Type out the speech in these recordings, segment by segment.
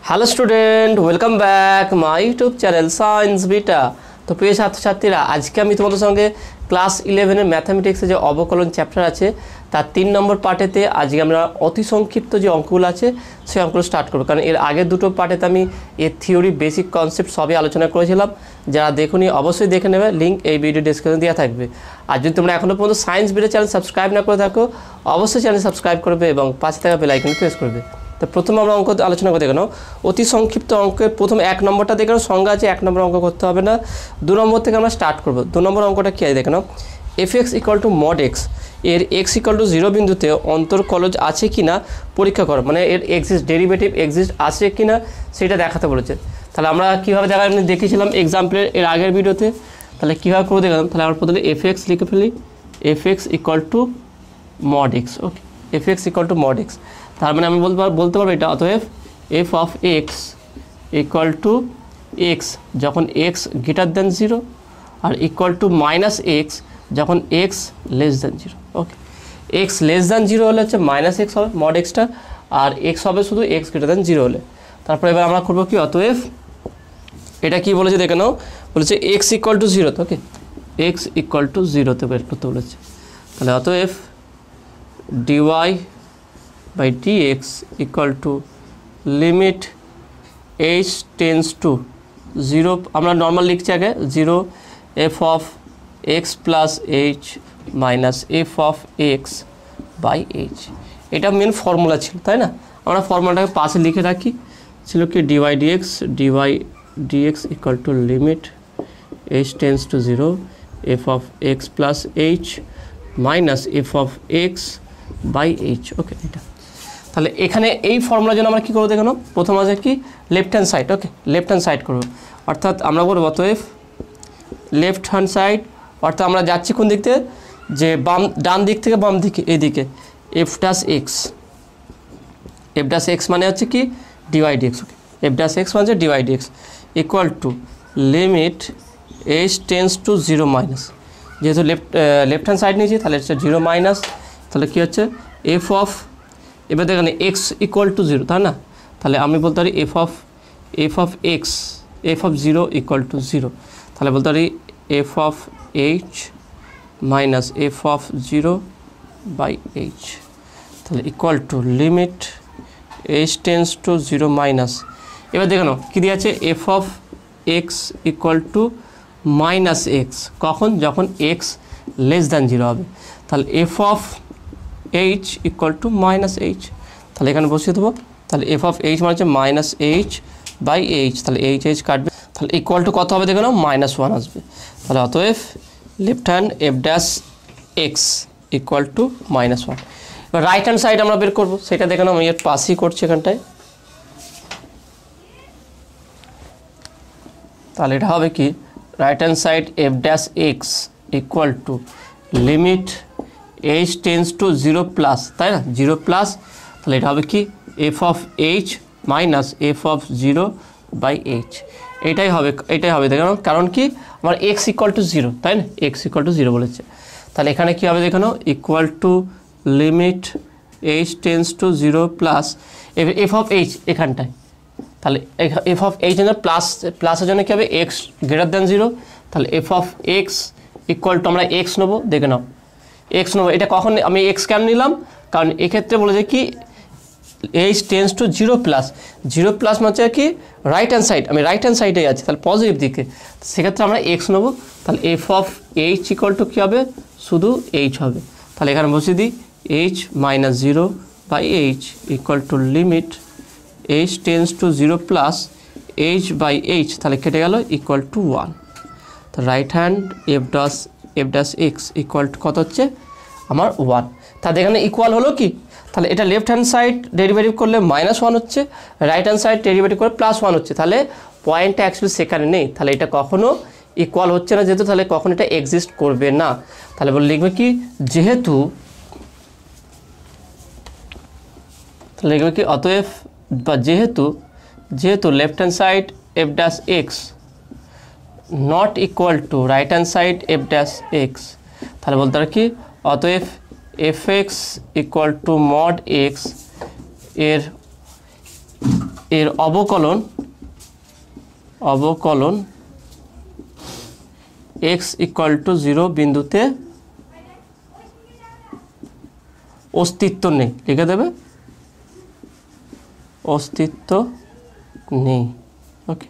Hello student, welcome back my YouTube channel science beta. তো প্রিয় ছাত্রছাত্রীরা, আজকে আমি তোমাদের সঙ্গে ক্লাস 11-এর ম্যাথামেটিক্সে যে অবকলন চ্যাপ্টার আছে তার 3 নম্বর পার্টেতে আজকে আমরা অতি সংক্ষিপ্ত যে অঙ্কগুলো আছে সেই অঙ্কগুলো স্টার্ট করবো। কারণ এর আগের দুটো পার্টেতে আমি এর থিওরি বেসিক কনসেপ্ট সবই আলোচনা করেছিলাম। যারা দেখুনি অবশ্যই দেখে নেবে, লিঙ্ক এই ভিডিও ডেসক্রিপশনে দেওয়া থাকবে। আর যদি তোমরা এখনও পর্যন্ত সায়েন্স বিটা চ্যানেল সাবস্ক্রাইব না করে থাকো, অবশ্যই চ্যানেল সাবস্ক্রাইব করবে এবং পাশে থাকা বেল আইকন প্রেস করবে। তো প্রথমে আমরা অঙ্ক আলোচনা করে দেখে নাও। অতি সংক্ষিপ্ত অঙ্কের প্রথম 1 নম্বরটা দেখে নাও, সংজ্ঞা আছে। 1 নম্বর অঙ্ক করতে হবে না, 2 নম্বর থেকে আমরা স্টার্ট করবো। 2 নম্বর অঙ্কটা কী আছে দেখে নাও। fx = mod x এর x = 0 বিন্দুতে অন্তর্কলজ আছে কি না পরীক্ষা করো। মানে এর ডেরিভেটিভ এক্সিস্ট আছে কি না সেটা দেখাতে বলেছে। তাহলে আমরা কীভাবে দেখেছিলাম এক্সাম্পলের এর আগের ভিডিওতে। তাহলে কীভাবে করে দেখলাম, তাহলে আমরা প্রথমে fx লিখে ফেলি। fx = mod x। ওকে, fx = mod x। তার মানে আমি বলতে পারবো এটা, অতএব f of x = x যখন x > 0 আর = -x যখন x <0। ওকে, x <0 হলে হচ্ছে -x হবে mod xটা, আর x হবে শুধু x > 0 হলে। তারপরে এবার আমরা করবো কি, অতএব এটা কি বলেছে দেখে নাও। বলেছে x = 0। তো ওকে, x = 0 তে বের করতে বলেছে। তাহলে অতএব dy/dx limit h tends to 0, আমরা নর্মাল লিখছি আগে 0 f of x plus h minus f of x by h। এটা মেন ফর্মুলা ছিল, তাই না? আমরা ফর্মুলাটাকে পাশে লিখে রাখি। ছিল কি dy/dx limit h tends to 0 f of x plus h minus f of x by h। ওকে, এটা তাহলে এখানে এই ফর্মুলার জন্য আমরা কী করবো দেখো। প্রথম আছে কি, লেফট হ্যান্ড সাইড। ওকে, লেফট হ্যান্ড সাইড করবো, অর্থাৎ আমরা বলবো অতএব লেফট হ্যান্ড সাইড, অর্থাৎ আমরা যাচ্ছি কোন দিক থেকে, যে ডান দিক থেকে বাম দিকে, এইদিকে f'(x) মানে হচ্ছে কি dy/dx। ওকে, f'(x) মানে হচ্ছে dy/dx limit h tends to 0 যেহেতু লেফট হ্যান্ড সাইড নিয়েছি তাহলে হচ্ছে 0 তাহলে কী হচ্ছে f of, এবার দেখেন x = 0, তাই না? তাহলে আমি বলতে পারি f of x f of 0 = 0। তাহলে বলতে পারি f of h minus f of 0 by h, তাহলে limit h tends to 0 এবার দেখেন কী দিয়ে আছে, f of x = -x কখন, যখন x <0 হবে। তাহলে f of h = -h, তাহলে এখানে বসিয়ে দেবো। তাহলে f of h মানে হচ্ছে -h by h, তাহলে h কাটবে, তাহলে কত হবে দেখে নাও, -1 আসবে। তাহলে অতএব লেফট হ্যান্ড f'(x) = -1। এবার রাইট হ্যান্ড সাইড আমরা বের করবো, সেটা দেখে নাও। আমি এর পাশেই করছি এখানটায়। তাহলে এটা হবে কি, right hand side f'(x) limit h tends to 0+, তাই না, 0+। তাহলে এটা হবে কি f of h minus f of 0 by h। এটাই হবে দেখো, কারণ কি আমার x = 0, তাই না, x = 0 বলেছে। তাহলে এখানে কি হবে দেখো, limit h tends to 0+ f of h এখানটায়। তাহলে f of h জন্য প্লাসের জন্য কী হবে, x > 0। তাহলে f of x আমরা x নেবো, দেখে নাও x নেবো। এটা কখন আমি x কেন নিলাম, কারণ এক্ষেত্রে বলেছে কি h tends to 0+, মানে হচ্ছে কি রাইট হ্যান্ড সাইড, আমি রাইট হ্যান্ড সাইডে আছি, তাহলে পজিটিভ দিকে, সেক্ষেত্রে আমরা x নেবো। তাহলে f of h = কী হবে, শুধু h হবে। তাহলে এখানে বসিয়ে দিই h - 0 by h limit h tends to 0+ h by h, তাহলে কেটে গেল =1। তো রাইট হ্যান্ড f'(x) কত হচ্ছে আমার 1। তাহলে এখানে ইকুয়াল হলো কি, তাহলে এটা লেফট হ্যান্ড সাইড ডেরিভেটিভ করলে -1 হচ্ছে, রাইট হ্যান্ড সাইড ডেরিভেটিভ করে +1 হচ্ছে। তাহলে পয়েন্টটা অ্যাকচুয়ালি সেখানে নেই, তাহলে এটা কখনো ইকুয়াল হচ্ছে না যেহেতু, তাহলে কখনো এটা এক্সিস্ট করবে না। তাহলে বলে লিখবে কি, যেহেতু, তাহলে লিখবে কি অতএব বা যেহেতু left hand side f'(x) not equal to right hand side f'(x), তাহলে বলতে পারি কি অতএব fx = mod x এর এর অবকলন x = 0 বিন্দুতে অস্তিত্ব নেই, লিখে দেবে অস্তিত্ব নেই। ওকে,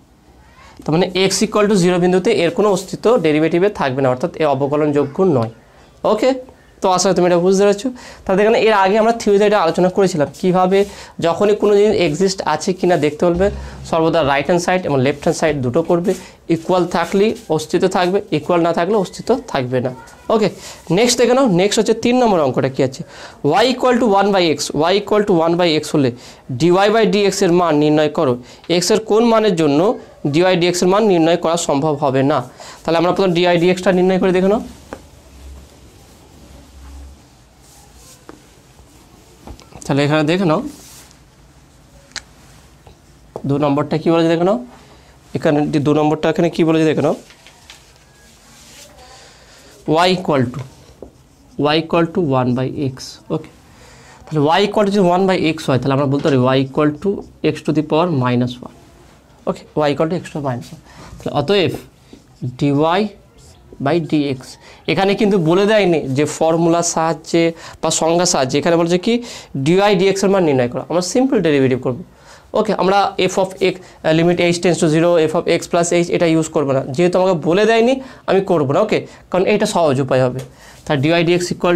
তার মানে x = 0 বিন্দুতে এর কোনো অস্তিত্ব ডেরিভেটিভে থাকবে না, অর্থাৎ এ অবকলনযোগ্য নয়। ওকে, তো আসলে তুমি এটা বুঝতে পারছো। তাহলে এখানে এর আগে আমরা থিওরিতে এটা আলোচনা করেছিলাম কিভাবে যখনই কোনো জিনিস এক্সিস্ট আছে কিনা দেখতে বলবে, সর্বদা রাইট হ্যান্ড সাইড এবং লেফট হ্যান্ড সাইড দুটো করবে, ইকুয়াল থাকলেই অস্তিত্ব থাকবে, ইকুয়াল না থাকলে অস্তিত্ব থাকবে না। ওকে, নেক্সট দেখে নাও, নেক্সট হচ্ছে 3 নম্বর অঙ্কটা কি আছে, y = 1/x, y = 1/x হলে dy/dx এর মান নির্ণয় করো। x এর কোন মানের জন্য dy/dx এর মান নির্ণয় করা সম্ভব হবে না। তাহলে আমরা প্রথম dy/dxটা নির্ণয় করে দেখে নাও। তাহলে এখানে দেখে নাও 2 নম্বরটা কি বলেছে দেখে নাও, এখানে 2 নম্বরটা এখানে কি বলেছে দেখে নাও, y = 1/x। ওকে, তাহলে y = যদি 1/x হয় তাহলে আমরা বলতে পারি y = x⁻⁻1। ওকে, y = x⁻⁻1। তাহলে অতএব dy/dx, এখানে কিন্তু বলে দেয়নি যে ফর্মুলার সাহায্যে বা সংজ্ঞার সাহায্যে, এখানে বলছে কি dy/dx এর মান নির্ণয় করা। আমরা সিম্পল ডেরিভেটিভ করব। ওকে, আমরা f(x) limit h tends to 0 f(x + h) এটা ইউজ করব না, যেহেতু আমাকে বলে দেয়নি আমি করব না। ওকে, কারণ এইটা সহজ উপায় হবে। তাহলে dy/dx =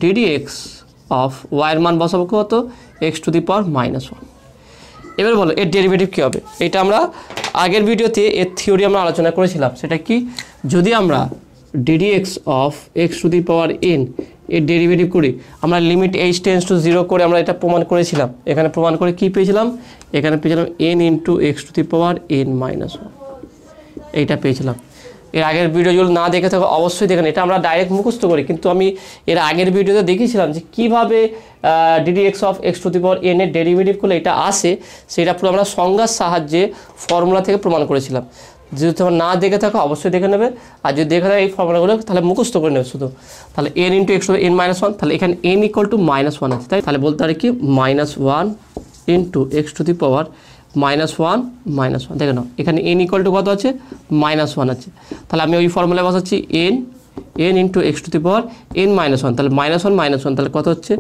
ddx অফ y এর মান বসাবো কত, x⁻⁻1। এবার বলো এর ডেরিভেটিভ কী হবে। এটা আমরা আগের ভিডিওতে এর থিওরি আমরা আলোচনা করেছিলাম, সেটা কি, যদি আমরা ddx অফ x⁻n এর ডেরিভেটিভ করি, আমরা লিমিট h টেন্ডস টু 0 করে আমরা এটা প্রমাণ করেছিলাম। এখানে প্রমাণ করে কি পেয়েছিলাম, এখানে পেয়েছিলাম n × x⁻n−1, এইটা পেয়েছিলাম। এর আগের ভিডিওগুলো না দেখে থাকো অবশ্যই দেখেন, এটা আমরা ডাইরেক্ট মুখস্থ করি, কিন্তু আমি এর আগের ভিডিওতে দেখিয়েছিলাম যে কীভাবে ddx অফ x⁻n এর ডেরিভেটিভ করলে এটা আসে, সেটা পুরো আমরা সংজ্ঞার সাহায্যে ফর্মুলা থেকে প্রমাণ করেছিলাম। যদি তোমরা না দেখে থাকো অবশ্যই দেখে নেবে, আর যদি দেখে থাকো এই ফর্মুলাগুলো তাহলে মুখস্থ করে নেবে শুধু। তাহলে n × x⁻n−1, তাহলে এখানে n = -1 আছে, তাই তাহলে বলতে পারি কি -1 × x⁻1−1 দেখে নাও, এখানে n = কত আছে, -1 আছে। তাহলে আমি ওই ফর্মুলায় বসাচ্ছি n × x⁻n−1, তাহলে -1 তাহলে কত হচ্ছে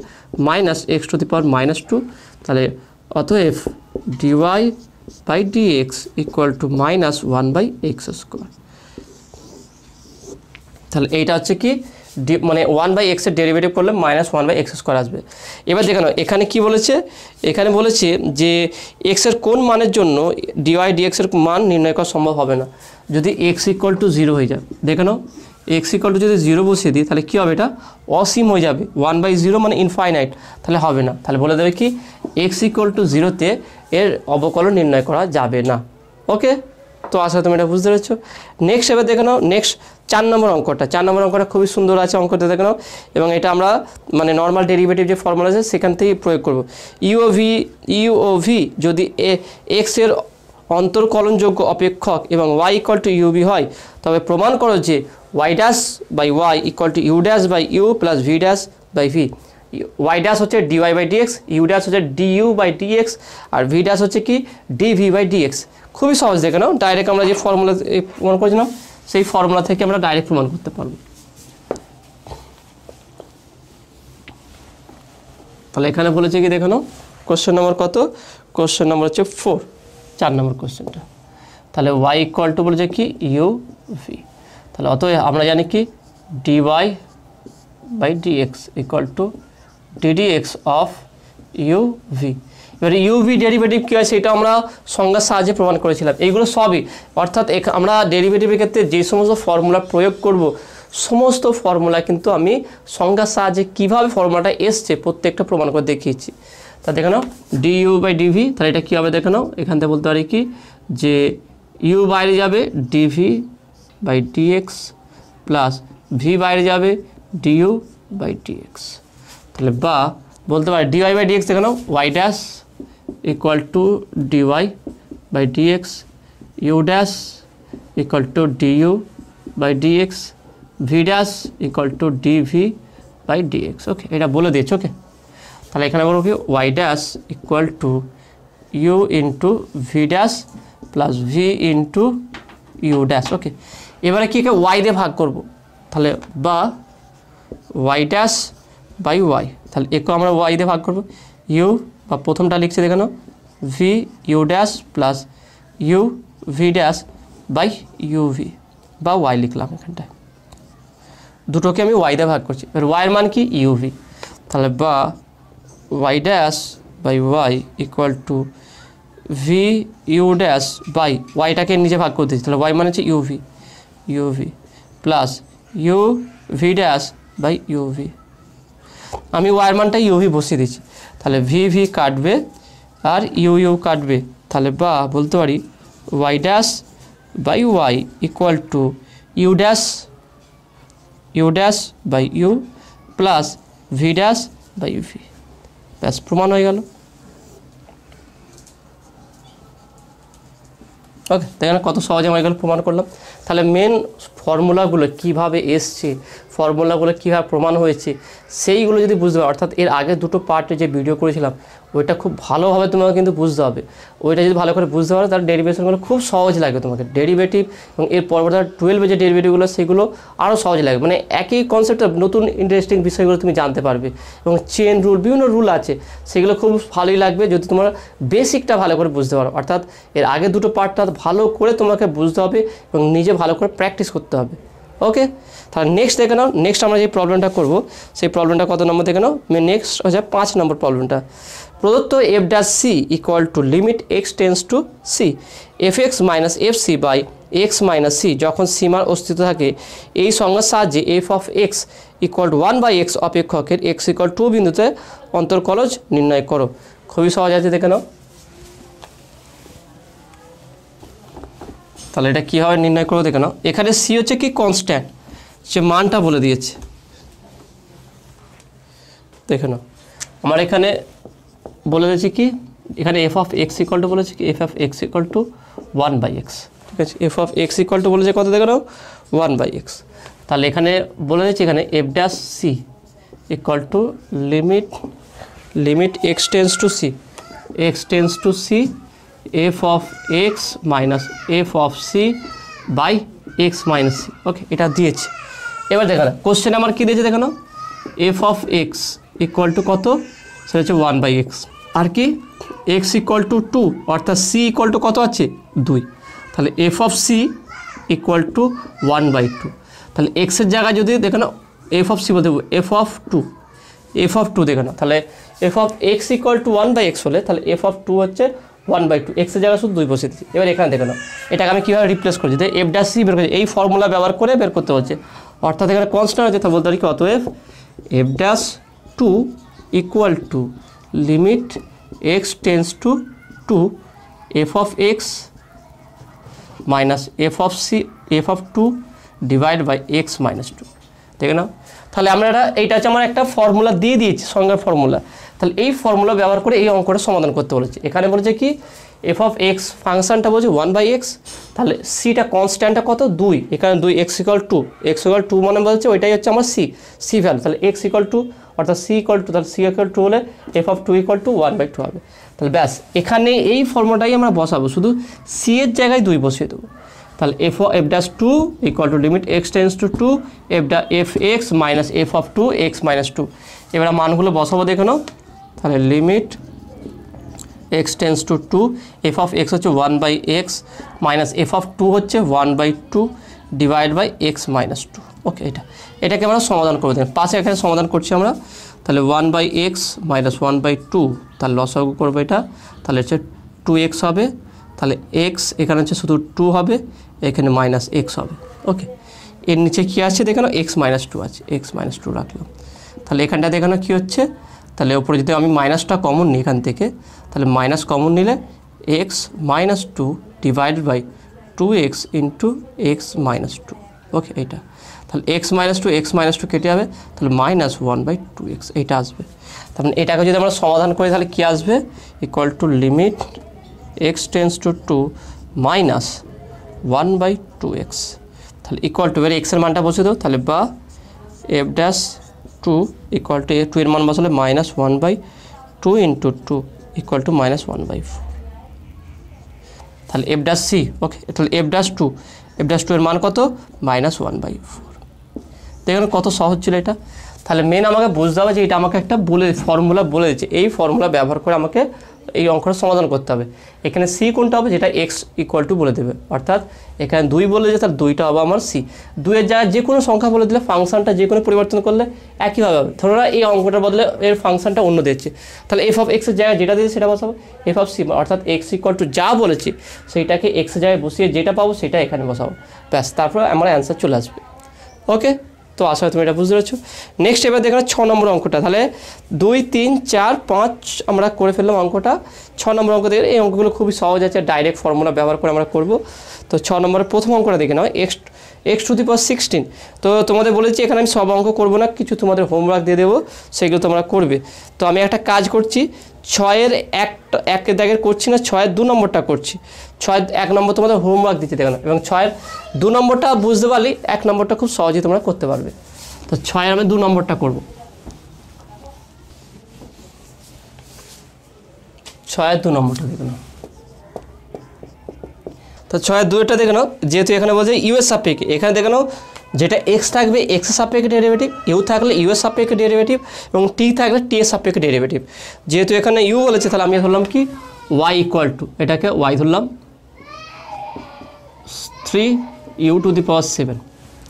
-x⁻−2। তাহলে অতএব dy/dx = -1/x²। তাহলে এইটা হচ্ছে কি মানে 1/x এর ডেরিভেটিভ করলে -1/x² আসবে। এবার দেখে নাও এখানে কি বলেছে, এখানে বলেছে যে x এর কোন মানের জন্য dy/dx এর মান নির্ণয় করা সম্ভব হবে না, যদি x = 0 হয়ে যায়। দেখে নাও x = যদি 0 বসিয়ে দিই তাহলে কী হবে, এটা অসীম হয়ে যাবে, 1/0 মানে ইনফাইনাইট, তাহলে হবে না। তাহলে বলে দেবে কি x = 0-তে এর অবকলন নির্ণয় করা যাবে না। ওকে, তো আসলে তুমি এটা বুঝতে পেরেছো। নেক্সট এবার দেখে নাও, নেক্সট 4 নম্বর অঙ্কটা, 4 নম্বর অঙ্কটা খুবই সুন্দর আছে অঙ্কটা দেখে নাও, এবং এটা আমরা মানে নর্মাল ডেরিভেটিভ যে ফর্মুলা আছে সেখান থেকেই প্রয়োগ করব। u/v যদি x এর অন্তর্কলনযোগ্য অপেক্ষক এবং y = u/v হয়, তবে প্রমাণ করো যে y'/y = u'/u + v'/v। y' হচ্ছে dy/dx, u' হচ্ছে du/dx, আর v' হচ্ছে কি dv/dx। খুবই সহজ দেখে নাও, ডাইরেক্ট আমরা যে ফর্মুলা প্রমাণ করেছিলাম সেই ফর্মুলা থেকে আমরা ডাইরেক্ট প্রমাণ করতে পারবো। তাহলে এখানে বলেছে কি দেখে নাও, কোশ্চেন নম্বর কত, কোশ্চেন নম্বর হচ্ছে 4 নম্বর কোশ্চেনটা। তাহলে y = বলেছে কি u/v, তাহলে অতএব আমরা জানি কি dy/dx = ddx অফ u/v। এবারে u/v ডেরিভেটিভ কী হয় সেটা আমরা সংজ্ঞার সাহায্যে প্রমাণ করেছিলাম। এইগুলো সবই, অর্থাৎ আমরা ডেরিভেটিভের ক্ষেত্রে যে সমস্ত ফর্মুলা প্রয়োগ করব সমস্ত ফর্মুলা কিন্তু আমি সংজ্ঞার সাহায্যে কীভাবে ফর্মুলাটা এসছে প্রত্যেকটা প্রমাণ করে দেখিয়েছি। তা দেখে নাও du/dv, তাহলে এটা কী হবে দেখে নাও, এখান থেকে বলতে পারি কি যে u বাইরে যাবে dv/dx প্লাস v বাইরে যাবে du/dx। তাহলে বা বলতে পারি dy/dx দেখে নাও y' = dy/dx, u' = du/dx, v' = dv/dx। ওকে, এটা বলে দিয়েছে। ওকে, তাহলে এখানে বলবো কি y' = u into v dash plus v into u dash. Okay, এবারে কি ওয়াই দিয়ে ভাগ করব, তাহলে বা ওয়াই ড্যাশ বাই ওয়াই, তাহলে একে আমরা ওয়াই দিয়ে ভাগ করব, ইউ বা প্রথমটা লিখছি দেখানো v u dash plus u v dash by u v বা ওয়াই লিখলাম, এখানটায় দুটোকে আমি ওয়াই দিয়ে ভাগ করছি। এবার ওয়াইয়ের মান কি ইউভি, তাহলে বা y dash by y equal to v u dash by ওয়াইটাকে নিচে ভাগ করে দিচ্ছি, তাহলে ওয়াই মানে হচ্ছে u v u v plus u v dash by u v. আমি ওয়াইয়ের মানটা ইউভি বসিয়ে দিচ্ছি, তাহলে ভি ভি কাটবে আর ইউ ইউ কাটবে, তাহলে বা বলতে পারি y dash by y equal to u dash by u plus v dash by v. ব্যাস, প্রমাণ হয়ে গেল। ওকে, দেখেন কত সহজে আমরা এগুলো প্রমাণ করলাম। তাহলে মেন ফর্মুলাগুলো কীভাবে এসছে, ফর্মুলাগুলো কীভাবে প্রমাণ হয়েছে, সেইগুলো যদি বুঝতে পারো, অর্থাৎ এর আগে দুটো পার্টে যে ভিডিও করেছিলাম ওইটা খুব ভালোভাবে তোমাকে কিন্তু বুঝতে হবে। ওইটা যদি ভালো করে বুঝতে পারো তাহলে ডেরিভেশনগুলো খুব সহজ লাগবে তোমাকে, ডেরিভেটিভ এবং এর পরবর্তী 12 যে ডেরিভেটিভগুলো সেগুলো আরও সহজ লাগবে, মানে একই কনসেপ্টে নতুন ইন্টারেস্টিং বিষয়গুলো তুমি জানতে পারবে। এবং চেন রুল, বিভিন্ন রুল আছে, সেগুলো খুব ভালোই লাগবে যদি তোমরা বেসিকটা ভালো করে বুঝতে পারো। অর্থাৎ এর আগে দুটো পার্টটা ভালো করে তোমাকে বুঝতে হবে এবং নিজে ভালো করে প্র্যাকটিস করতে হবে। ওকে, তাহলে নেক্সট দেখে নাও। নেক্সট আমরা যে প্রবলেমটা করব সেই প্রবলেমটা কত নম্বর দেখে নাও। নেক্সট হচ্ছে 5 নম্বর প্রবলেমটা। প্রদত্ত f dash c equal to limit x tends to c f x minus f c by x minus c যখন সীমার অস্তিত্ব থাকে, এই সংজ্ঞার সাহায্যে f of x equal to 1/x অপেক্ষকের এক্স ইকুয়াল 2 বিন্দুতে অন্তর্কলজ নির্ণয় করো। খুবই সহজ আছে, দেখে নাও। তাহলে এটা কীভাবে নির্ণয় করবো দেখে নাও। এখানে সি হচ্ছে কি কনস্ট্যান্ট, সে মানটা বলে দিয়েছে, দেখে নাও। আমার এখানে বলে দিয়েছি কি, এখানে F of x equal two বলেছে কি, F of x equal to 1/x, ঠিক আছে। F of x equal two বলেছে কত দেখে নাও 1/x। তাহলে এখানে বলে দিয়েছি এখানে f dash c equal to limit x tends to c f of x minus f of c by x minus c. Okay, এটা দিয়েছে। এবার দেখো না কোশ্চেন আমার কী দিয়েছে দেখো না, f of x equal two কত, সেটা হচ্ছে 1/x, আর কি এক্স ইকুয়াল টু 2, অর্থাৎ সি ইকুয়াল টু কত আছে 2, তাহলে f of c equal to 1/2। তাহলে এক্সের জায়গায় যদি দেখো না এফ অফ সি বলতে এফ অফ 2 দেখো না, তাহলে f of x equal to 1/x হলে তাহলে এফ অফ 2 হচ্ছে 1/2, এক্সের জায়গায় শুধু 2 বসে দিচ্ছি। এবার এখানে দেখো না এটাকে আমি কীভাবে রিপ্লেস করছি, এফ ড্যাশ সি বের করছি, এই ফর্মুলা ব্যবহার করে বের করতে হচ্ছে, অর্থাৎ এখানে কনস্ট্যান্ট হচ্ছে, তাহলে বলতে পারি কি অতএব f dash 2 equal to limit x tends to 2 f of x minus f of 2 divide by x minus 2, দেখে নাও। তাহলে আমরা এইটা হচ্ছে আমার একটা ফর্মুলা দিয়ে দিয়েছি, সংজ্ঞার ফর্মুলা। তাহলে এই ফর্মুলা ব্যবহার করে এই অঙ্কটা সমাধান করতে বলেছে। এখানে বলেছে কি এফ অফ এক্স ফাংশনটা বলছে 1/x, তাহলে সিটা কনস্ট্যান্টটা কত 2, এখানে 2, এক্স ইকুয়াল 2 মানে বলছে ওইটাই হচ্ছে আমার সি ভ্যালু, তাহলে এক্স ইকুয়াল 2 অর্থাৎ সি ইকুয়াল 2, তাহলে সি ইকুয়াল 2 হলে এফ অফ 2 ইকুয়াল টু 1/2 হবে। তাহলে ব্যাস এখানে এই ফর্মুলাটাই আমরা বসাবো, শুধু সি এর জায়গায় 2 বসিয়ে দেবো। তাহলে F dash 2 equal to limit x tends to 2 F x minus f of 2 x minus 2। এবার মানগুলো বসাবো দেখে নাও। তাহলে limit x tends to 2 f of x হচ্ছে 1/x মাইনাস এফ অফ 2 হচ্ছে 1/2 ডিভাইড বাই এক্স মাইনাস 2। ওকে, এটাকে আমরা সমাধান করে দেব, পাশে এখানে সমাধান করছি আমরা। তাহলে 1/x মাইনাস 1/2, তাহলে লসাগু করবো এটা, তাহলে হচ্ছে 2x হবে, তাহলে এক্স এখানে হচ্ছে শুধু 2 হবে, এখানে মাইনাস এক্স হবে। ওকে, এর নিচে কী আছে দেখানো এক্স মাইনাস 2 আছে, এক্স মাইনাস 2 রাখলাম। তাহলে এখানটা দেখানো কী হচ্ছে, তাহলে ওপরে যদি আমি মাইনাসটা কমন নিই এখান থেকে, তাহলে মাইনাস কমন নিলে x minus 2 divide by 2x into x minus 2। Okay, এইটা তাহলে এক্স মাইনাস 2 কেটে যাবে, তাহলে মাইনাস 1/2x এইটা আসবে। তাহলে এটাকে যদি আমরা সমাধান করি তাহলে কী আসবে, equal to limit x tends to 2 minus 1/2x, তাহলে ইকুয়াল টু এর এক্সের মানটা বসে দেবো, তাহলে বা এফ ড্যাশ 2 ইকুয়াল টু 2 এর মান বসালে minus 1/2 into 2 equal two minus 1/4। তাহলে এফ ড্যাশ সি, ওকে তাহলে এফ ড্যাশ টু এর মান কত -1/4। দেখুন কত সহজ ছিল এটা। তাহলে মেন আমাকে বুঝতে হবে যে এটা আমাকে একটা ফর্মুলা বলে দিচ্ছে, এই ফর্মুলা ব্যবহার করে আমাকে এই অঙ্কটা সমাধান করতে হবে। এখানে সি কোনটা হবে, যেটা এক্স ইকুয়াল টু বলে দেবে, অর্থাৎ এখানে 2 বলে যে তার 2টা হবে আমার সি। 2-এর জায়গায় যে কোনো সংখ্যা বলে দিলে ফাংশনটা যে কোনো পরিবর্তন করলে একইভাবে হবে। ধরো না এই অঙ্কটার বদলে এর ফাংশনটা অন্য দিচ্ছে, তাহলে এফ অফ এক্সের জায়গায় যেটা দিয়েছে সেটা বসাবো এফ অফ সি, অর্থাৎ এক্স ইকুয়াল টু যা বলেছি সেইটাকে এক্সের জায়গায় বসিয়ে যেটা পাবো সেটা এখানে বসাবো, ব্যাস তারপর আমার অ্যান্সার চলে আসবে। ওকে, তো আশা হয় তুমি এটা বুঝতে পারছো। নেক্সট এবার দেখো 6 নম্বর অঙ্কটা, তাহলে 2, 3, 4, 5 আমরা করে ফেললাম অঙ্কটা। 6 নম্বর অঙ্ক দেখে এই অঙ্কগুলো খুবই সহজ আছে, ডাইরেক্ট ফর্মুলা ব্যবহার করে আমরা করব। তো 6 নম্বরের প্রথম অঙ্কটা দেখে নাও, এক্স টু দি পাওয়ার 16। তো তোমাদের বলেছি এখানে আমি সব অঙ্ক করবো না, কিছু তোমাদের হোমওয়ার্ক দিয়ে দেবো, সেগুলো তোমরা করবে। তো আমি একটা কাজ করছি, 6-এর এক দাগের করছি না, 6-এর 2 নম্বরটা করছি। 6-এর 1 নম্বর তোমাদের হোমওয়ার্ক দিতে দেবে না, এবং 6-এর 2 নম্বরটা বুঝতে পারলে 1 নম্বরটা খুব সহজেই তোমরা করতে পারবে। তো 6-এর আমি 2 নম্বরটা করব। 6-এর 2 নম্বরটা দেখে নাও। তো 6-এর 2-টা দেখে নাও, যেহেতু এখানে বলছে ইউ এর সাপেক্ষে, এখানে দেখে নাও যেটা এক্স থাকবে এক্স এর সাপেক্ষে ডেরিভেটিভ, ইউ থাকলে ইউ এর সাপেক্ষে ডেরিভেটিভ, এবং টি থাকলে টি এর সাপেক্ষে ডেরিভেটিভ। যেহেতু এখানে ইউ বলেছে তাহলে আমি ধরলাম কি ওয়াই ইকুয়াল টু, এটাকে ওয়াই ধরলাম 3u to the power 7।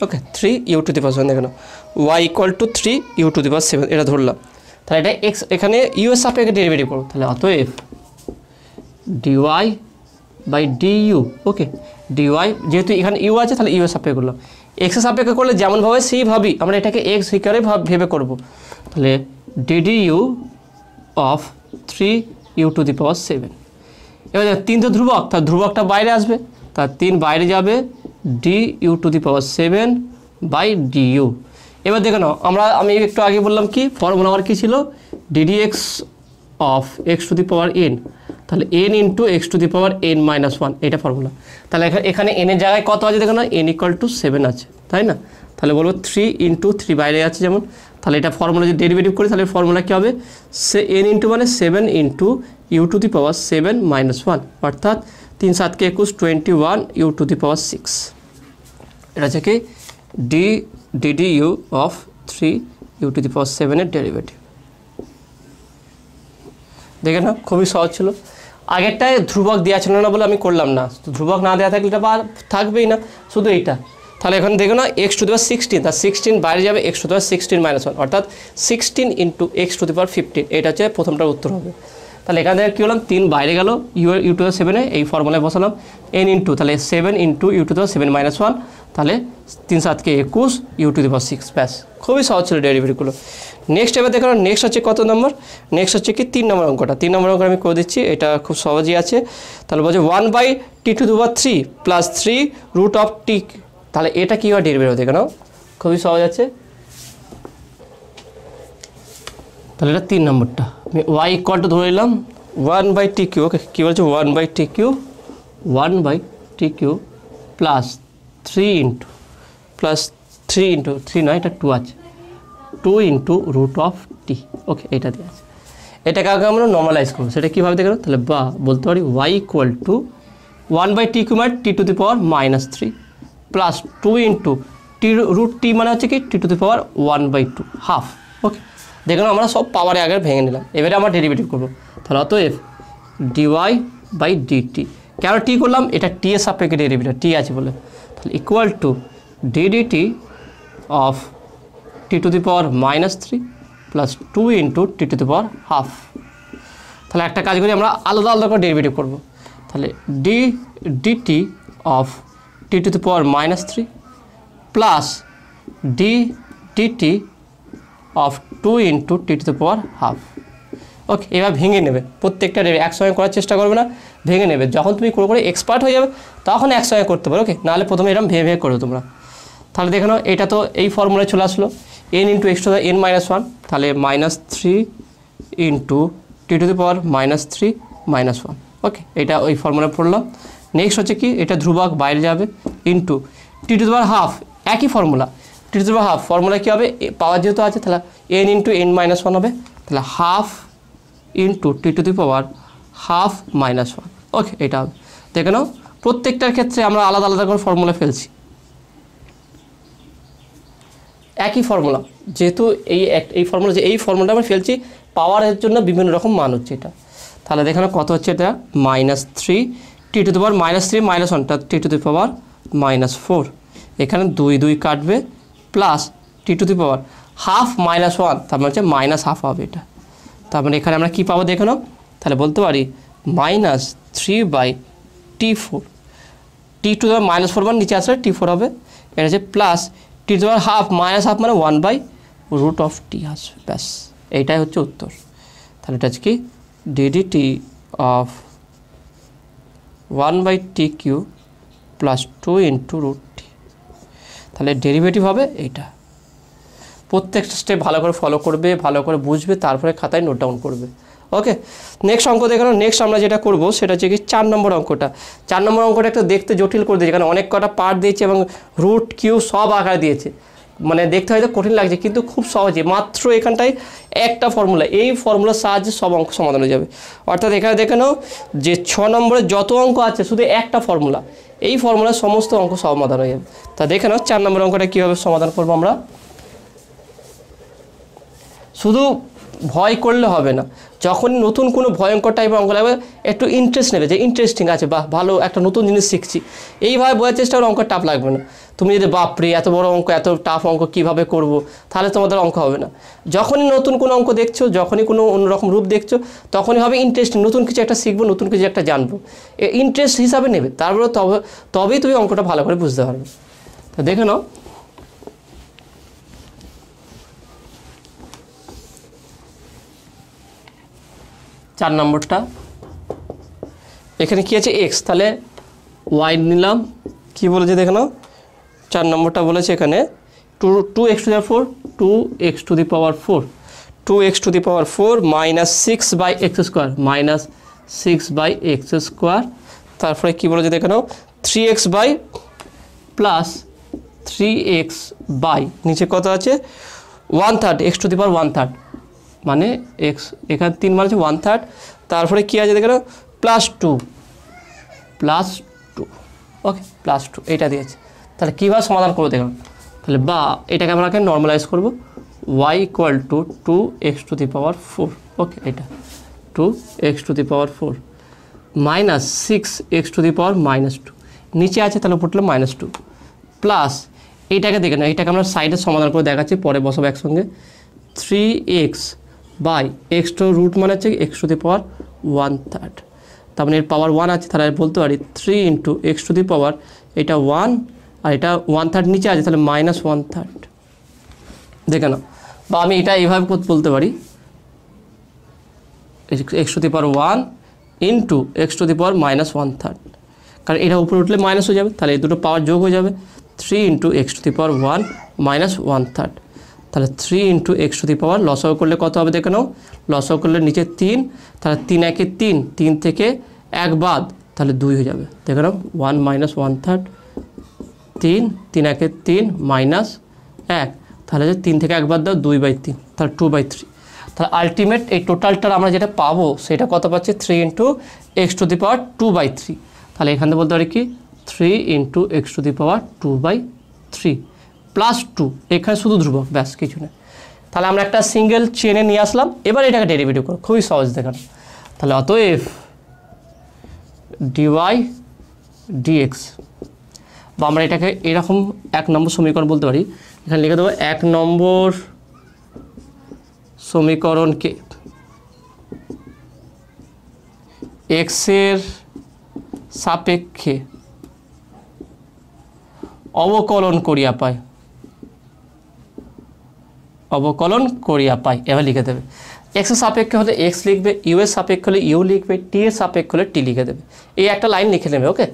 Okay, 3u to the power 7 দেখে নাও, y equal to 3u to the power 7 এটা ধরলাম। তাহলে এটা এক্স, এখানে ইউ এর সাপেক্ষে ডেরিভেটিভ করবো, তাহলে অতএব dy by du. Okay, dy যেহেতু এখানে ইউ আছে তাহলে ইউ এর সাপেক্ষে করলাম, এক্স এর সাপেক্ষে করলে যেমনভাবে সেইভাবেই আমরা এটাকে এক্স হিকারে ভেবে করবো। তাহলে d d u of 3u to the power 7। এবার 3 তো ধ্রুবক, তার ধ্রুবকটা বাইরে আসবে, তার 3 বাইরে যাবে, du to the power 7 by du. এবার দেখে নাও আমি একটু আগে বললাম কি ফর্মুলা আমার কী ছিল, d d x of x to the power n, তাহলে n into x to the power n minus 1 এটা ফর্মুলা। তাহলে এখানে এনের জায়গায় কত আছে দেখো না, এন ইকুয়াল টু 7 আছে, তাই না? তাহলে বলবো 3 ইন্টু 3 বাইরে আছে যেমন, তাহলে এটা ফর্মুলা যদি ডেরিভেটিভ করি তাহলে ফর্মুলা কী হবে, এন ইন্টু মানে 7 into u to the power 7 minus 1, অর্থাৎ 3 7 কে 21 21 ইউ টু দি পাওয়ার 6। এটা হচ্ছে কি d d u of 3u to the power 7 এর ডেরিভেটিভ। দেখে না খুবই সহজ ছিল। আগেরটায় ধ্রুবক দেওয়া ছিল না বলে আমি করলাম না, তো ধ্রুবক না দেওয়া থাকলে এটা থাকবেই না, শুধু এইটা। তাহলে এখন দেখো না এক্স টু দি পাওয়ার 16, তার 16 বাইরে যাবে, x to the power 16 minus 1, অর্থাৎ 16 ইন্টু এক্স টু দি পাওয়ার 15, এটা হচ্ছে প্রথমটার উত্তর হবে। তাহলে এখান থেকে কী হলাম, 3 বাইরে গেল, ইউ টু দি 7-এ এই ফর্মুলায় বসালাম, এন ইন্টু তাহলে 7 into u to the power 7 minus 1, তাহলে 3 7 কে 21 ইউ টু দি পাওয়ার 6, ব্যাস খুবই সহজ ছিল ডেরিভেটিভগুলো। নেক্সট এবার দেখো, নেক্সট হচ্ছে কত নম্বর, নেক্সট হচ্ছে কি 3 নম্বর অঙ্কটা। 3 নম্বর অঙ্ক আমি করে দিচ্ছি, এটা খুব সহজই আছে। তাহলে বলছে 1/t to the power 3 plus 3 root of t, তাহলে এটা কী হয় ডেরিভেটিভ দেখে নাও, খুবই সহজ আছে। তাহলে এটা 3 নম্বরটা আমি ওয়াই ইকুয়াল টু ধরে নিলাম 1/tq। ওকে, কী বলছে 1/tq, 1/tq plus 3 into plus 3 into 3 নয়, এটা 2 আছে, 2 ইন্টু রুট অফ টি। ওকে, এটা দিয়ে আছে, এটাকে আগে আমরা নর্মালাইজ করবো, সেটা কীভাবে দেখো, তাহলে বা বলতে পারি ওয়াই ইকুয়াল টু 1/tq মানে t to the power -3 plus 2 into t root t মানে হচ্ছে কি টি টু দি পাওয়ার 1/2 হাফ। ওকে, দেখুন আমরা সব পাওয়ারে আগে ভেঙে নিলাম, এবারে আমরা ডেরিভেটিভ করবো। তাহলে অতএব ডিওয়াই বাই ডিটি, কেন টি করলাম, এটা টি এর সাপেক্ষে ডেরিভেটিভ, টি আছে বলে, তাহলে equal to DDT of t to the power -3 plus 2 into t to the power half. তাহলে একটা কাজ করি, আমরা আলাদা আলাদা করে ডেরিভেটিভ করবো। তাহলে d t of t to the power -3 plus d t of 2 into t to the power half. Okay, এবার ভেঙে নেবে, প্রত্যেকটা একসঙ্গে করার চেষ্টা করবে না, ভেঙে নেবে। যখন তুমি করে এক্সপার্ট হয়ে যাবে তখন একসঙ্গে করতে পারো। ওকে, নাহলে প্রথমে এরকম ভেঙে ভেঙে করো তোমরা। তাহলে দেখে নাও, এটা তো এই ফর্মুলায় চলে আসলো, N into x to the N minus 1, তাহলে -3 into t to the power -3 minus 1। ওকে, এটা ওই ফর্মুলায় পড়লাম। নেক্সট হচ্ছে কি, এটা ধ্রুবক বাইরে যাবে, into t to the power half, একই formula, t to the power half formula কী হবে, পাওয়ার যেহেতু আছে তাহলে এন ইন্টু এন মাইনাস 1 হবে, তাহলে half into t to the power half -1। ওকে, এটা হবে। দেখে নাও প্রত্যেকটার ক্ষেত্রে আমরা আলাদা আলাদা করে ফর্মুলা ফেলছি, একই ফর্মুলা, যেহেতু এই ফর্মুলা যে এই ফর্মুলাটা আমরা ফেলছি পাওয়ারের জন্য বিভিন্ন রকম মান হচ্ছে এটা। তাহলে দেখে নাও কত হচ্ছে এটা -3 টি to the power -3 -1 T to the পাওয়ার -4, এখানে 2 2 কাটবে plus T to the power half -1, তার মানে হচ্ছে -1/2 হবে এটা। তার মানে এখানে আমরা কী পাবো দেখে নাও, তাহলে বলতে পারি -3/T4, টি টু দি পাওয়ার -4 মানে নিচে আসলে T4 হবে, এটা হচ্ছে plus T to the power half -1/2 মানে 1/√T আসবে, ব্যাস এইটাই হচ্ছে উত্তর। তাহলে এটা হচ্ছে কি ddt of 1/T³ plus 2 × √T, তাহলে ডেরিভেটিভ হবে এইটা। প্রত্যেকটা স্টেপ ভালো করে ফলো করবে, ভালো করে বুঝবে, তারপরে খাতায় নোট ডাউন করবে। ওকে, নেক্সট অঙ্ক দেখো। নেক্সট আমরা যেটা করব সেটা হচ্ছে কি 4 নম্বর অঙ্কটা। 4 নম্বর অঙ্কটা একটু দেখতে জটিল করে দিয়েছে, কারণ অনেক কটা পার্ট দিয়েছে এবং রুট কিউ সব আকারে দিয়েছে, মানে দেখতে হয়তো কঠিন লাগছে কিন্তু খুব সহজে, মাত্র এখানটায় একটা ফর্মুলা, এই ফর্মুলার সাহায্যে সব অঙ্ক সমাধান হয়ে যাবে। অর্থাৎ এখানে দেখে নাও যে 6 নম্বরে যত অঙ্ক আছে শুধু একটা ফর্মুলা, এই ফর্মুলার সমস্ত অঙ্ক সমাধান হয়ে যাবে। তা দেখে নাও 4 নম্বর অঙ্কটা কীভাবে সমাধান করবো আমরা। শুধু ভয় করলে হবে না, যখন নতুন কোনো ভয়ঙ্কর টাইপের অঙ্ক লাগবে একটু ইন্টারেস্ট নেবে, যে ইন্টারেস্টিং আছে বা ভালো একটা নতুন জিনিস শিখছি, এইভাবে বোঝার চেষ্টা করে অঙ্ক টাফ লাগবে না। তুমি যদি বাপরে এত বড় অঙ্ক, এত টাফ অঙ্ক কীভাবে করব, তাহলে তোমাদের অঙ্ক হবে না। যখনই নতুন কোনো অঙ্ক দেখছো, যখনই কোনো অন্যরকম রূপ দেখছো, তখনই হবে ইন্টারেস্টিং, নতুন কিছু একটা শিখবো, নতুন কিছু একটা জানবো, ইন্টারেস্ট হিসাবে নেবে, তারপরে তবেই তুমি অঙ্কটা ভালো করে বুঝতে পারবে। তো দেখে নাও 4 নম্বরটা, এখানে কী আছে x, তাহলে y নিলাম, কি বলেছে দেখে নাও 4 নম্বরটা বলেছে এখানে 2x to the 4 2x to the power 4 2x to the power 4 -6/x², -6/x², তারপরে কি বলেছে দেখে নাও 3x প্লাস 3x নিচে কত আছে 1/3 x to the power 1/3, মানে x এখানে 3 মানে হচ্ছে 1/3, তারপরে কী আছে দেখে নাও +2 ওকে +2 এটা দিয়েছে। তাহলে কীভাবে সমাধান করবো দেখো, তাহলে বা এটাকে আমরা নর্মালাইজ করবো, y = 2x to the power 4, ওকে এটা 2x to the power 4 -6x to the power -2, নিচে আছে তাহলে উপর -2 প্লাস এইটাকে দেখে না, এইটাকে আমরা সাইডে সমাধান করে দেখাচ্ছি, পরে বসাবো একসঙ্গে 3x x to রুট মানে হচ্ছে x to the power 1/3, তার মানে এর পাওয়ার 1 আছে, তাহলে বলতে পারি 3 × x to the power এটা 1 আর এটা 1/3 নিচে আছে, তাহলে -1/3 দেখে নাও। বা আমি এটা এইভাবে বলতে পারি x to the power 1 × x to the power -1/3, কারণ এটা উপরে উঠলে মাইনাস হয়ে যাবে, তাহলে এই দুটো পাওয়ার যোগ হয়ে যাবে 3 × x to the power 1 -1/3, তাহলে 3 × x to the power লসাগু করলে কত হবে দেখে নাও, লসাগু করলে নিচে 3, তাহলে 3 একে 3, 3 থেকে 1 বাদ, তাহলে 2 হয়ে যাবে দেখে নাও 1 -1/3, 3 3 একে 3 -1, তাহলে 3 থেকে 1 বাদ দাও 2/3, তাহলে 2/3, তাহলে আলটিমেট এই টোটালটার আমরা যেটা পাবো সেটা কত পাচ্ছি 3 × x to the power 2/3, তাহলে এখান থেকে বলতে পারি কি 3 × x to the power 2/3 +2, এখানে শুধু ধ্রুবক, ব্যাস কিছু না। তাহলে আমরা একটা সিঙ্গেল চেনে নিয়ে আসলাম, এবার এটাকে ডেরিভেটিভ করো, খুবই সহজ দেখানো। তাহলে অতএব dy dx, বা আমরা এটাকে এরকম 1 নম্বর সমীকরণ বলতে পারি, এখানে লিখে দেবো 1 নম্বর সমীকরণকে x এর সাপেক্ষে অবকলন করিয়া পাই, এবার লিখে দেবে। x এর সাপেক্ষে হলে x লিখবে, u এর সাপেক্ষে হলে u লিখবে, t এর সাপেক্ষে হলে t লিখে দেবে, এই একটা লাইন লিখে নেবে। ওকে,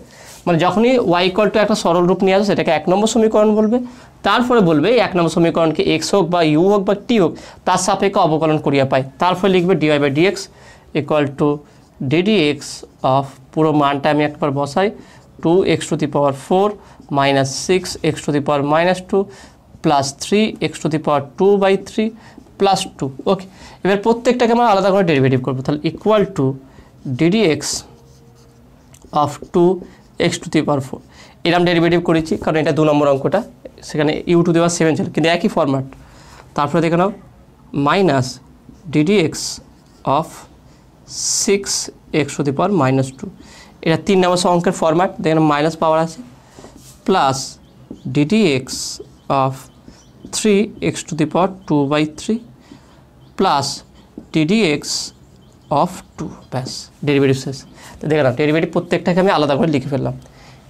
মানে যখনই y = একটা সরল রূপ নিয়ে আসবে সেটাকে 1 নম্বর সমীকরণ বলবে, তারপরে বলবে এই 1 নম্বর সমীকরণকে x হোক বা u হোক বা t হোক তার সাপেক্ষে অবকলন করিয়া পাই, তারপরে লিখবে dy/dx = ddx অফ, পুরো মানটা আমি একবার বসাই, 2x to the power 4 -6x to the power -2 plus 3x to the power 2/3 +2, ওকে। এবার প্রত্যেকটাকে আমরা আলাদা করে ডেরিভেটিভ করবো, তাহলে = ddx অফ 2x⁴ এরকম ডেরিভেটিভ করেছি, কারণ এটা 2 নম্বর অঙ্কটা, সেখানে u⁴ ছিল, কিন্তু একই ফরম্যাট। তারপরে দেখে নাও মাইনাস ddx অফ 6x⁻², এটা 3 নম্বর অঙ্কের ফরম্যাট, দেখেন মাইনাস পাওয়ার আছে, plus ddx of 3x⁴ plus ddx of 2, ব্যাস ডেরিভেটিভ শেষ। তো দেখে নাও ডেরিভেটিভ প্রত্যেকটাকে আমি আলাদা করে লিখে ফেললাম।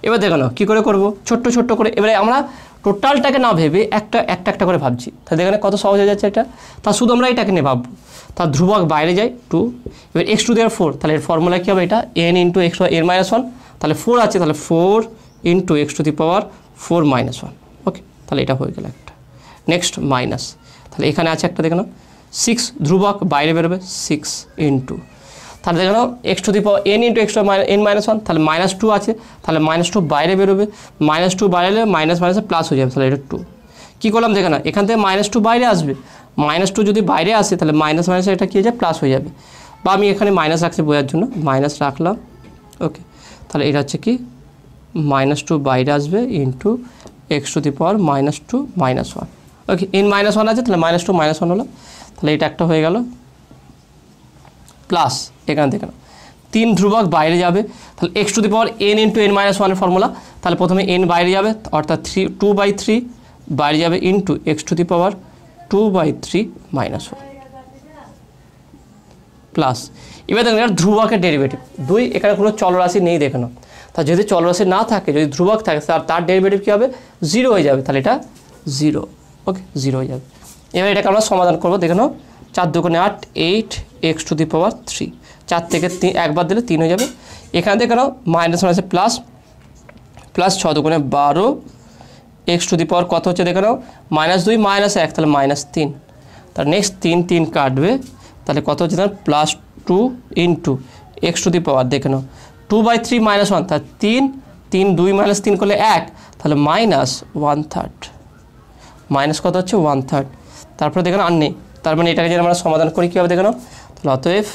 এবার দেখো নাও কী করে করবো, ছোট্ট ছোট্ট করে। এবারে আমরা টোটালটাকে না ভেবে একটা করে ভাবছি, তাহলে দেখেন কত সহজ হয়ে যাচ্ছে এটা। তা শুধু আমরা এটাকে নিয়ে ভাববো, তার ধ্রুবক বাইরে যায় 2, এবার x⁴, তাহলে এর ফর্মুলা কী হবে, এটা n × x n-1, তাহলে 4 আছে, তাহলে 4 × x⁴ 4 - 1, ওকে, তাহলে এটা হয়ে গেল একটা। নেক্সট মাইনাস, তাহলে এখানে আছে একটা দেখে নাও 6, ধ্রুবক বাইরে বেরোবে 6 × তাহলে দেখে নাও n × x n-1, তাহলে -2 আছে, তাহলে -2 বাইরে বেরোবে, -2 বাইরে মাইনাস প্লাস হয়ে যাবে, তাহলে এটা 2। কী করলাম দেখে না, এখান থেকে -2 বাইরে আসবে, -2 যদি বাইরে আসে তাহলে মাইনাস এটা কী হয়ে যাবে, প্লাস হয়ে যাবে, বা আমি এখানে মাইনাস রাখছি বোঝার জন্য মাইনাস রাখলাম, ওকে। তাহলে এটা হচ্ছে কি -2 বাইরে আসবে ইন্টু x⁴ -2 - 1, ওকে, n-1 আছে, তাহলে -2 - 1 হলো, তাহলে এটা একটা হয়ে গেল, প্লাস এখানে দেখে নাও 3 ধ্রুবক বাইরে যাবে, তাহলে x⁴ n × n-1 ফর্মুলা, তাহলে প্রথমে n বাইরে যাবে, অর্থাৎ 2/3 বাইরে যাবে ইন্টু x⁴ 2/3 - 1, প্লাস এবার দেখেন এটা ধ্রুবকের ডেরিভেটিভ 2, এখানে কোনো চলরাশি নেই দেখে নাও, তা যদি চলরাশি না থাকে, যদি ধ্রুবক থাকে তার ডেরিভেটিভ কী হবে, 0 হয়ে যাবে, তাহলে এটা 0, ওকে, 0 হয়ে যাবে। এবার এটাকে আমরা সমাধান করবো, দেখে নাও 4 × 2 = 8, 8x⁴, 4 থেকে 3 একবার দিলে 3 হয়ে যাবে, এখানে দেখে নাও মাইনাস আছে প্লাস, 6 × 2 = 12, x⁴ কত হচ্ছে দেখে নাও -2 - 1, তাহলে -3, তার নেক্সট 3 কাটবে, তাহলে কত হচ্ছে তাহলে +2 × x⁴, দেখে নাও 2/3 - 1, তাহলে 3 2 - 3 করলে 1, তাহলে -1/3, মাইনাস কত হচ্ছে 1/3, তারপরে দেখে নাও আর নেই, তার মানে এটাকে যদি আমরা সমাধান করি কী হবে দেখে নাও, তাহলে অতএব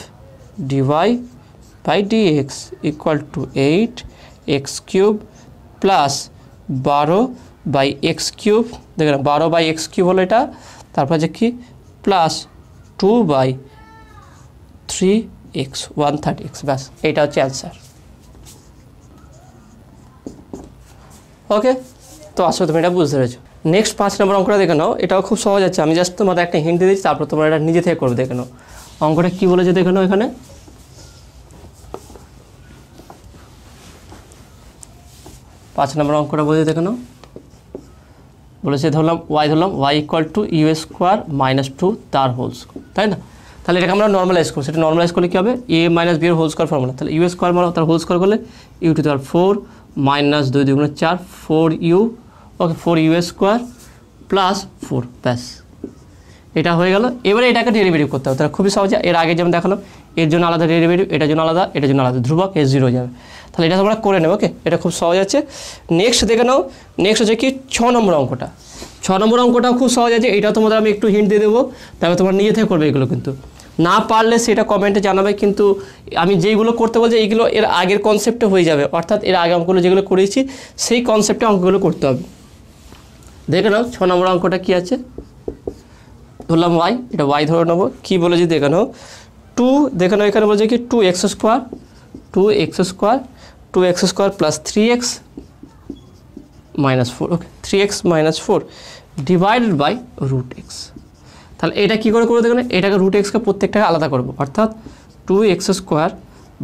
dy/dx = 8x³ প্লাস 12/x³ দেখে নাও 12/x³ হলো এটা, তারপর যে কি প্লাস 2/3x 1/3x, ব্যাস এইটা হচ্ছে অ্যান্সার, ওকে। তো আসলে তুমি এটা বুঝতে পেরেছো। নেক্সট 5 নম্বর অঙ্কটা দেখে নাও, এটাও খুব সহজ আছে, আমি জাস্ট তোমাদের একটা হিন্ট দিয়ে দিচ্ছি, তারপর তোমরা এটা নিজে থেকে করবে, দেখে নাও অঙ্কটা কী বলেছে দেখে নাও। এখানে 5 নম্বর অঙ্কটা বলেছে দেখে নাও, বলেছে ধরলাম y = u² - 2 তার হোল স্কোয়ার, তাই না? তাহলে এটাকে আমরা নর্মালাইজ করবো, সেটা নর্মালাইজ করলে কী হবে, a - b এর হোল স্কোয়ার ফর্মুলা, তাহলে u² মানে তার হোল স্কোয়ার করলে u⁴ - 2 × 2 = 4 4u, ওকে, 4u² প্লাস 4, ব্যাস এটা হয়ে গেল। এবারে এটাকে ডেরিভেটিভ করতে হবে, তাহলে খুবই সহজে, এর আগে যেমন দেখালাম এর জন্য আলাদা ডেরিভেটিভ, এটার জন্য আলাদা, এটার জন্য আলাদা, ধ্রুবক এর 0 হয়ে যাবে, তাহলে এটা তোমরা করে নেবে, ওকে, এটা খুব সহজ আছে। নেক্সট দেখে নাও, নেক্সট হচ্ছে কি 6 নম্বর অঙ্কটা, 6 নম্বর অঙ্কটাও খুব সহজ আছে, এটা তোমাদের আমি একটু হিন্ট দিয়ে দেবো, তবে তোমরা নিজে থেকে করবে এগুলো, কিন্তু না পারলে সেটা কমেন্টে জানাবে, কিন্তু আমি যেইগুলো করতে বলছি এইগুলো এর আগের কনসেপ্টে হয়ে যাবে, অর্থাৎ এর আগে অঙ্কগুলো যেগুলো করেছি সেই কনসেপ্টে অঙ্কগুলো করতে হবে। দেখে নাও 6 নম্বর অঙ্কটা কী আছে, ধরলাম y, এটা y ধরে নেবো, কী বলেছি দেখে নাও 2, দেখে নাও এখানে বলছে কি 2x² plus 3x - 4, okay, 3x - 4 divided by √x, তাহলে এটা কী করে করবো দেখো না, এটাকে √x-কে প্রত্যেকটাকে আলাদা করবো, অর্থাৎ 2x²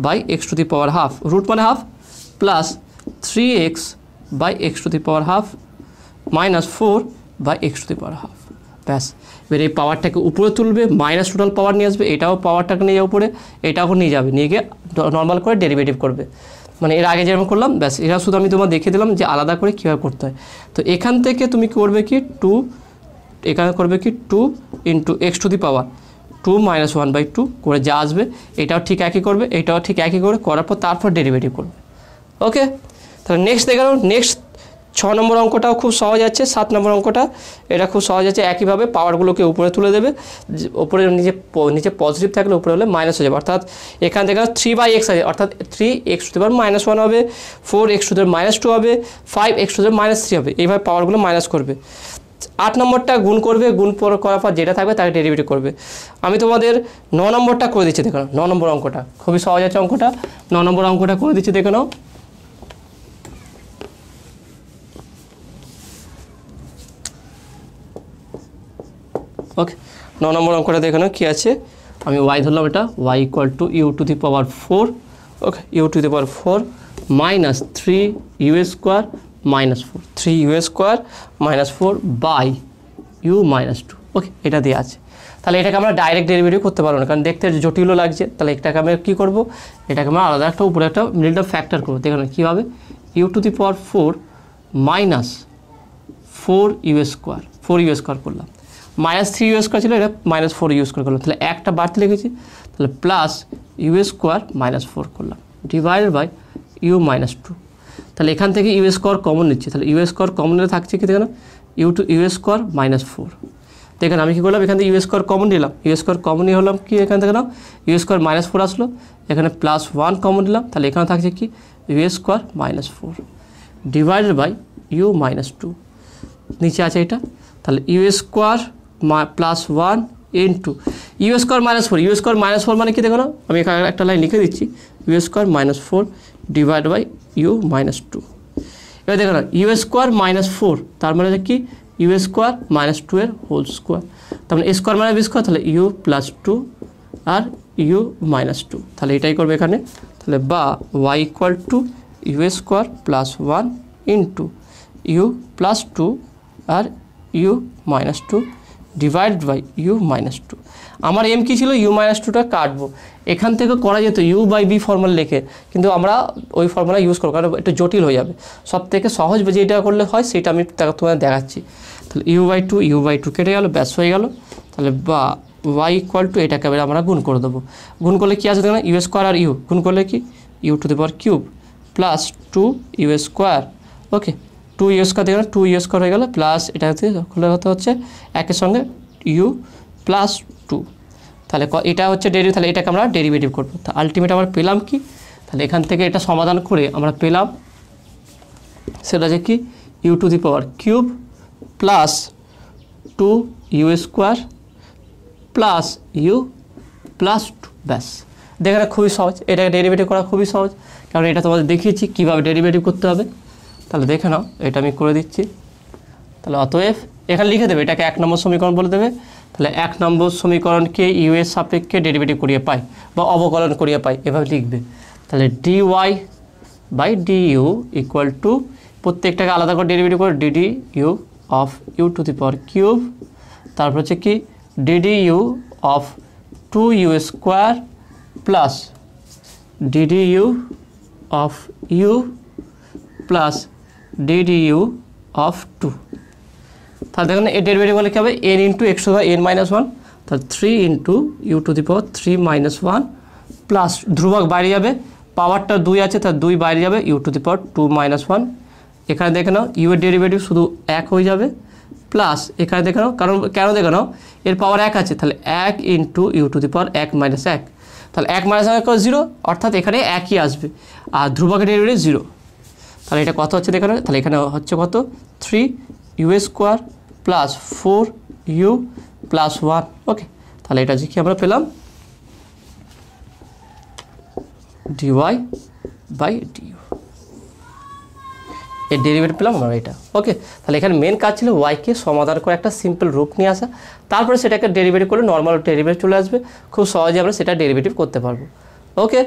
/ x⁻½ রুট মানে half plus 3x / x⁻½ -4/x⁻², ব্যাস। এবার এই পাওয়ারটাকে উপরে তুলবে, মাইনাস টোটাল পাওয়ার নিয়ে আসবে, এটাও পাওয়ারটাকে নিয়ে যাবে উপরে, এটাও নিয়ে যাবে, নিয়ে গিয়ে নর্মাল করে ডেরিভেটিভ করবে, মানে এর আগে যেরকম করলাম, ব্যাস এটা শুধু আমি তোমার দেখিয়ে দিলাম যে আলাদা করে কীভাবে করতে হয়। তো এখান থেকে তুমি করবে কি 2, এখানে করবে কি 2 × x⁻² 2 - 1/2 করে যা আসবে, এটাও ঠিক একই করবে, এটাও ঠিক একই করে করার পর তারপর ডেরিভেটিভ করবে, ওকে। তাহলে নেক্সট দেখে নাও, নেক্সট 6 নম্বর অঙ্কটাও খুব সহজ আছে, 7 নম্বর অঙ্কটা এটা খুব সহজ আছে। একইভাবে পাওয়ারগুলোকে উপরে তুলে দেবে, উপরে নিচে পজিটিভ থাকলে উপরে হলে মাইনাস হয়ে যাবে, অর্থাৎ এখান থেকে 3/x আছে, অর্থাৎ 3x⁻⁻1 হবে, 4x⁻2 হবে, 5x⁻3 হবে। এইভাবে পাওয়ারগুলো মাইনাস করবে। 8 নম্বরটা গুণ করবে, গুণ করার পর যেটা থাকবে তাকে ডেরিভেটিভ করবে। আমি তোমাদের 9 নম্বরটা করে দিচ্ছি, দেখো 9 নম্বর অঙ্কটা খুবই সহজ আছে অঙ্কটা। 9 নম্বর অঙ্কটা করে দিচ্ছি, দেখে নাও। ওকে, 9 নম্বর অঙ্কটা দেখে নাও কী আছে। আমি y ধরলাম, এটা y = u⁴, okay, u⁴ minus 3u² - 4, 3u² - 4 by u-2, okay, এটা দিয়ে আছে। তাহলে এটাকে আমরা ডাইরেক্ট ডেরিভেটিভ করতে পারবো না, কারণ দেখতে জটিলও লাগছে। তাহলে এটাকে আমরা কী করবো, এটাকে আমরা আলাদা একটা উপরে একটা মিডল ফ্যাক্টর করবো। দেখুন কীভাবে, u⁴ মাইনাস 4u² করলাম, মাইনাস 3u² ছিল, এটা মাইনাস 4u² করলাম, তাহলে একটা বাড়তি লিখেছি, তাহলে প্লাস u² - 4 করলাম ডিভাইডেড বাই u-2। তাহলে এখান থেকে u² কমন নিচ্ছি, তাহলে u² কমন নিলে থাকছে কি দেখেন, u² - 4। দেখেন আমি কী করলাম, এখান থেকে u² কমন নিলাম, u² কমন নিয়ে হলাম কি, এখান থেকে নাও u² - 4 আসলো, এখানে +1 কমন নিলাম, তাহলে এখানে থাকছে কি u² - 4 ডিভাইডেড বাই u-2, নিচে আছে এটা। তাহলে u² +1 ইন্টু u² - 4, u² - 4 মানে কি দেখো না, আমি এখানে একটা লাইন লিখে দিচ্ছি, u² - 4 ডিভাইড বাই u-2। এবার দেখো না u² - 4 তার মানে কি u² - 2 এর হোল স্কোয়ার, তার মানে a² - b², তাহলে u+2 আর u-2, তাহলে এটাই করবে এখানে। তাহলে বা y = u² + 1 ইন্টু u+2 আর u-2 ডিভাইড বাই u-2। আমার এম কী ছিল, u-2টা কাটবো, এখান থেকে করা যেত u/b ফর্মুলা লিখে, কিন্তু আমরা ওই ফর্মুলা ইউজ করবো, কারণ একটু জটিল হয়ে যাবে। সব থেকে সহজ যেটা করলে হয় সেটা আমি তোমাদের দেখাচ্ছি। তাহলে u/2 কেটে গেল, ব্যাস হয়ে গেল। তাহলে বা y = এটাকে আমরা গুণ করে দেবো। গুণ করলে কী আছে দেখুন, u² আর u গুণ করলে কি u³ প্লাস 2u², ওকে, 2u² দেখুন 2u² হয়ে গেল, প্লাস এটা হতে হচ্ছে একের সঙ্গে u+2, তাহলে এটা হচ্ছে ডেরিভেটিভ। তাহলে এটাকে আমরা ডেরিভেটিভ করবো। তা আলটিমেট আমরা পেলাম কি, তাহলে এখান থেকে এটা সমাধান করে আমরা পেলাম সেটা যে কি u³ plus 2u² plus u+2, ব্যাস। দেখে খুবই সহজ, এটাকে ডেরিভেটিভ করা খুবই সহজ, কারণ এটা তোমাদের দেখিয়েছি কীভাবে ডেরিভেটিভ করতে হবে। তাহলে দেখে নাও, এটা আমি করে দিচ্ছি। তাহলে অতএব এখানে লিখে দেবে, এটাকে 1 নম্বর সমীকরণ বলে দেবে। তাহলে 1 নম্বর সমীকরণকে ইউ এর সাপেক্ষে ডেরিভেটিভ করিয়ে পাই বা অবকলন করিয়ে পাই, এভাবে লিখবে। তাহলে dy/du = প্রত্যেকটাকে আলাদা করে ডেরিভেটিভ করে ddU of u⁴, তারপর হচ্ছে কি ddU of 2u² plus ddU of u plus ddU of 2। তাহলে দেখুন এই ডেরিভেটিভ হলে কী হবে, n × x⁻n-1, তাহলে 3 × u⁻3 - 1 প্লাস ধ্রুবক বাইরে যাবে, পাওয়ারটা 2 আছে, তার 2 বাইরে যাবে, u⁻2 - 1। এখানে দেখে নাও ইউ এর ডেরিভেটিভ শুধু 1 হয়ে যাবে, প্লাস এখানে দেখে নাও, কারণ কেন দেখে নাও এর পাওয়ার 1 আছে, তাহলে 1 × u⁻1 - 1, তাহলে 1 - 1 = 0, অর্থাৎ এখানে 1ই আসবে, আর ধ্রুবকের ডেরিভেটিভ 0। তাহলে এটা কত হচ্ছে দেখে নাও, তাহলে এখানে হচ্ছে কত 3u² প্লাস 4u প্লাস 1, ওকে। তাহলে এটা যে কি আমরা পেলাম dy/du, এর ডেরিভেটিভ পেলাম আমরা এটা, ওকে। তাহলে এখানে মেন কাজ ছিল ওয়াইকে সমাধান করে একটা সিম্পল রূপ নিয়ে আসা, তারপরে সেটাকে ডেরিভেটিভ করলে নর্মাল ডেরিভেটিভ চলে আসবে, খুব সহজে আমরা সেটা ডেরিভেটিভ করতে পারবো, ওকে।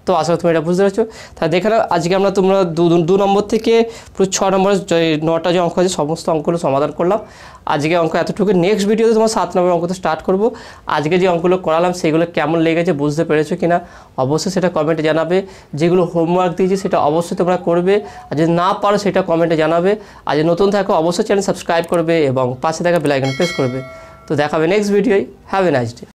তো আশা করি তুমি এটা বুঝতে পারছো। তাহলে দেখে নাও আজকে আমরা তোমরা 2 নম্বর থেকে পুরো 6 নম্বরের 9টা যে অঙ্ক আছে সমস্ত অঙ্কগুলো সমাধান করলাম। আজকে অঙ্ক এতটুকু, নেক্সট ভিডিওতে তোমার 7 নম্বর অঙ্কতে স্টার্ট করব। আজকে যে অঙ্কগুলো করালাম সেগুলো কেমন লেগেছে, বুঝতে পেরেছো কিনা অবশ্যই সেটা কমেন্টে জানাবে। যেগুলো হোমওয়ার্ক দিয়েছি সেটা অবশ্যই তোমরা করবে, আর যদি না পারো সেটা কমেন্টে জানাবে। আর যদি নতুন থাকো অবশ্যই চ্যানেল সাবস্ক্রাইব করবে এবং পাশে থাকা বেল আইকন প্রেস করবে। তো দেখাবে নেক্সট ভিডিওয়। Have a nice day.